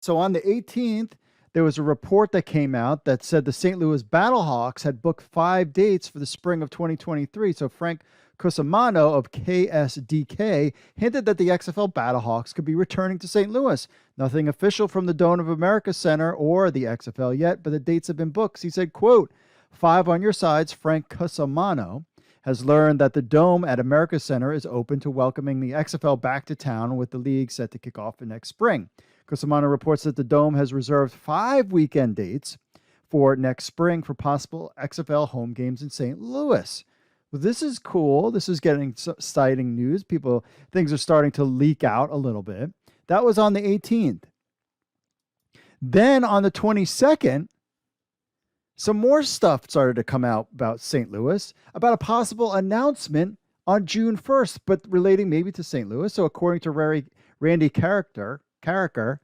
So on the 18th, there was a report that came out that said the St. Louis BattleHawks had booked 5 dates for the spring of 2023. So Frank Cusimano of KSDK hinted that the XFL BattleHawks could be returning to St. Louis. Nothing official from the Dome of America Center or the XFL yet, but the dates have been booked. He said, quote, "Five on your sides, Frank Cusimano has learned that the Dome at America Center is open to welcoming the XFL back to town, with the league set to kick off the next spring. Cusimano reports that the Dome has reserved 5 weekend dates for next spring for possible XFL home games in St. Louis." Well, this is cool. This is getting exciting news. Things are starting to leak out a little bit. That was on the 18th. Then on the 22nd, some more stuff started to come out about St. Louis, about a possible announcement on June 1st, but relating maybe to St. Louis. So according to Randy Carricker,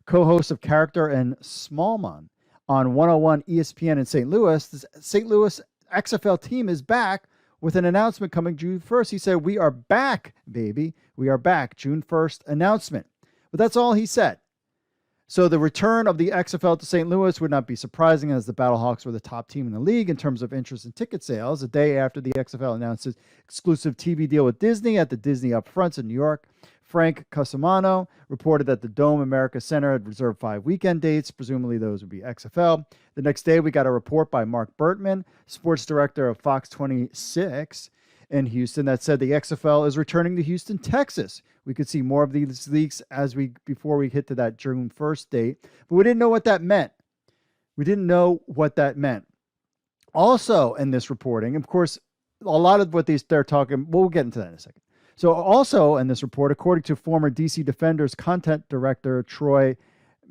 co-host of Character and Smallman on 101 ESPN in St. Louis, the St. Louis XFL team is back with an announcement coming June 1st. He said, "We are back, baby. We are back." June 1st announcement. But that's all he said. So the return of the XFL to St. Louis would not be surprising, as the BattleHawks were the top team in the league in terms of interest in ticket sales. A day after the XFL announced its exclusive TV deal with Disney at the Disney Upfronts in New York, Frank Cusimano reported that the Dome America Center had reserved 5 weekend dates. Presumably those would be XFL. The next day, we got a report by Mark Bertman, sports director of Fox 26 in Houston, that said the XFL is returning to Houston, Texas. We could see more of these leaks before we hit to that June 1st date, but we didn't know what that meant. Also in this reporting, of course, a lot of what they're talking, we'll get into that in a second. So also in this report, according to former DC Defenders content director Troy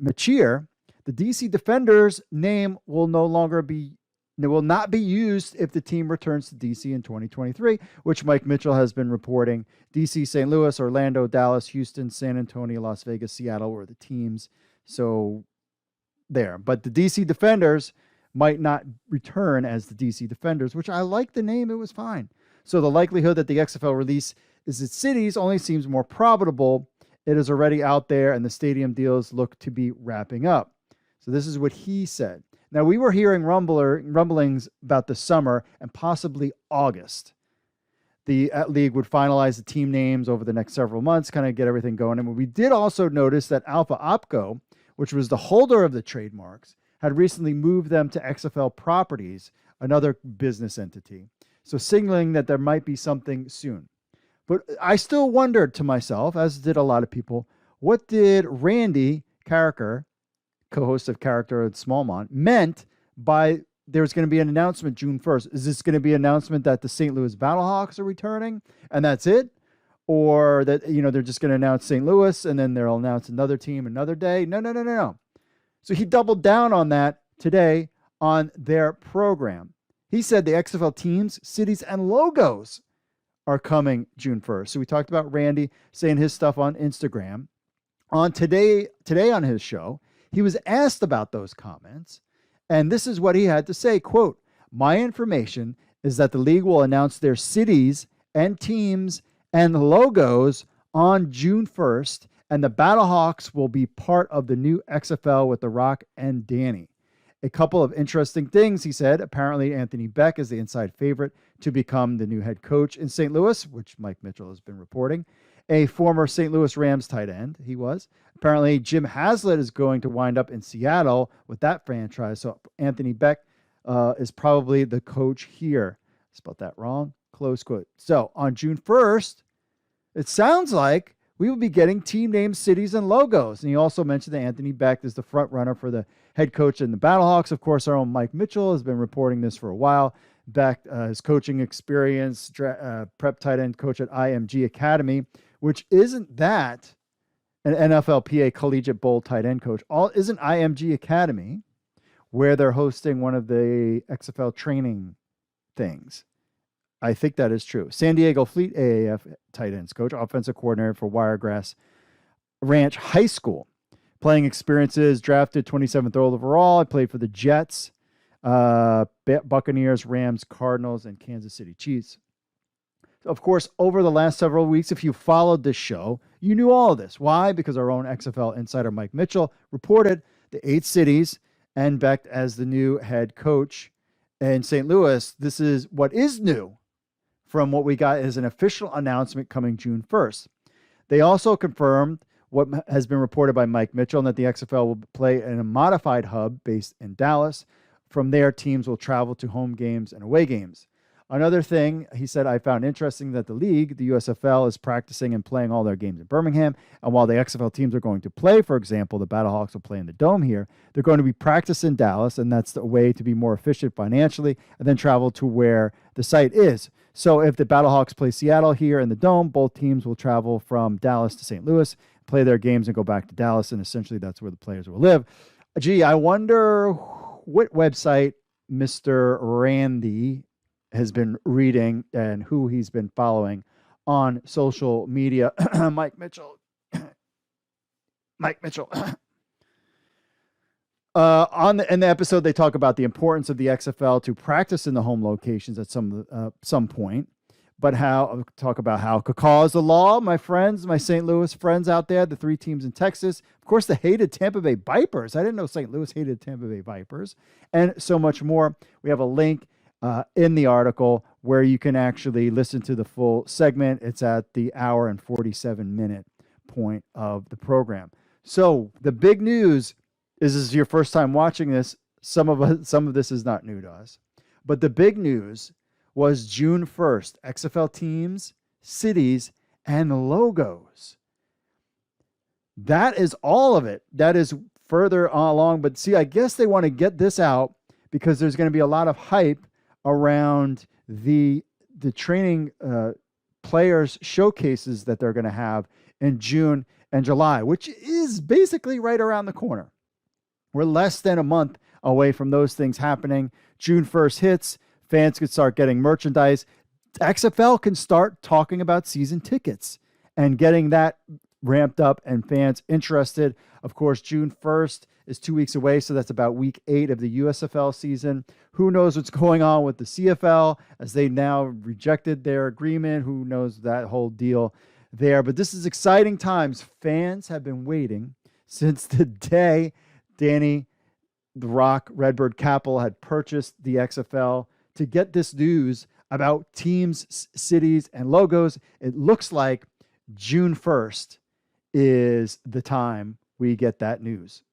Machier, the DC Defenders name will not be used if the team returns to DC in 2023, which Mike Mitchell has been reporting. DC, St. Louis, Orlando, Dallas, Houston, San Antonio, Las Vegas, Seattle were the teams. So there. But the DC Defenders might not return as the DC Defenders, which I like the name. It was fine. So the likelihood that the XFL release is its cities only seems more probable. It is already out there, and the stadium deals look to be wrapping up. So this is what he said. Now, we were hearing rumblings about the summer and possibly August. The league would finalize the team names over the next several months, kind of get everything going. And we did also notice that Alpha Opco, which was the holder of the trademarks, had recently moved them to XFL Properties, another business entity. So signaling that there might be something soon. But I still wondered to myself, as did a lot of people, what did Randy Carricker, co-host of Character and Smallmont, meant by there's going to be an announcement June 1st? Is this going to be an announcement that the St. Louis BattleHawks are returning and that's it? Or that, they're just going to announce St. Louis and then they'll announce another team another day? No. So he doubled down on that today on their program. He said the XFL teams, cities, and logos are coming June 1st. So we talked about Randy saying his stuff on Instagram. On today on his show, he was asked about those comments, and this is what he had to say, quote, "My information is that the league will announce their cities and teams and logos on June 1st, and the BattleHawks will be part of the new XFL with The Rock and Dany. A couple of interesting things," he said. Apparently, Anthony Beck is the inside favorite to become the new head coach in St. Louis, which Mike Mitchell has been reporting. A former St. Louis Rams tight end, he was. Apparently, Jim Haslett is going to wind up in Seattle with that franchise. So Anthony Beck is probably the coach here. Spelled that wrong. Close quote. So on June 1st, it sounds like we will be getting team names, cities, and logos. And he also mentioned that Anthony Becht is the front runner for the head coach in the BattleHawks. Of course, our own Mike Mitchell has been reporting this for a while. Becht, his coaching experience, prep tight end coach at IMG Academy, which isn't that an NFLPA Collegiate Bowl tight end coach. Isn't IMG Academy where they're hosting one of the XFL training things. I think that is true. San Diego Fleet AAF tight ends coach, offensive coordinator for Wiregrass Ranch High School. Playing experiences, drafted 27th overall. I played for the Jets, Buccaneers, Rams, Cardinals, and Kansas City Chiefs. Of course, over the last several weeks, if you followed this show, you knew all of this. Why? Because our own XFL insider Mike Mitchell reported the 8 cities and Becht as the new head coach in St. Louis. This is what is new from what we got as an official announcement coming June 1st. They also confirmed what has been reported by Mike Mitchell, and that the XFL will play in a modified hub based in Dallas. From there, teams will travel to home games and away games. Another thing he said I found interesting that the league, the USFL, is practicing and playing all their games in Birmingham. And while the XFL teams are going to play, for example, the BattleHawks will play in the Dome here, they're going to be practicing in Dallas, and that's the way to be more efficient financially, and then travel to where the site is. So if the BattleHawks play Seattle here in the Dome, both teams will travel from Dallas to St. Louis, play their games, and go back to Dallas, and essentially that's where the players will live. Gee, I wonder what website Mr. Randy has been reading and who he's been following on social media. Mike Mitchell. Mike Mitchell. In the episode, they talk about the importance of the XFL to practice in the home locations at some point, but talk about how Cacaw is the law, my friends, my St. Louis friends out there, the 3 teams in Texas, of course, the hated Tampa Bay Vipers. I didn't know St. Louis hated Tampa Bay Vipers, and so much more. We have a link in the article where you can actually listen to the full segment. It's at the hour and 47-minute point of the program. So the big news is this is your first time watching this. Some of this is not new to us, but the big news was June 1st, XFL teams, cities, and logos. That is all of it. That is further along, but see, I guess they want to get this out because there's going to be a lot of hype around the training players showcases that they're going to have in June and July, which is basically right around the corner. We're less than a month away from those things happening. June 1st hits, fans could start getting merchandise. XFL can start talking about season tickets and getting that ramped up and fans interested. Of course, June 1st is 2 weeks away, so that's about week 8 of the USFL season. Who knows what's going on with the CFL as they now rejected their agreement? Who knows that whole deal there? But this is exciting times. Fans have been waiting since the day Dany, the Rock, Redbird Capel had purchased the XFL to get this news about teams, cities, and logos. It looks like June 1st is the time we get that news.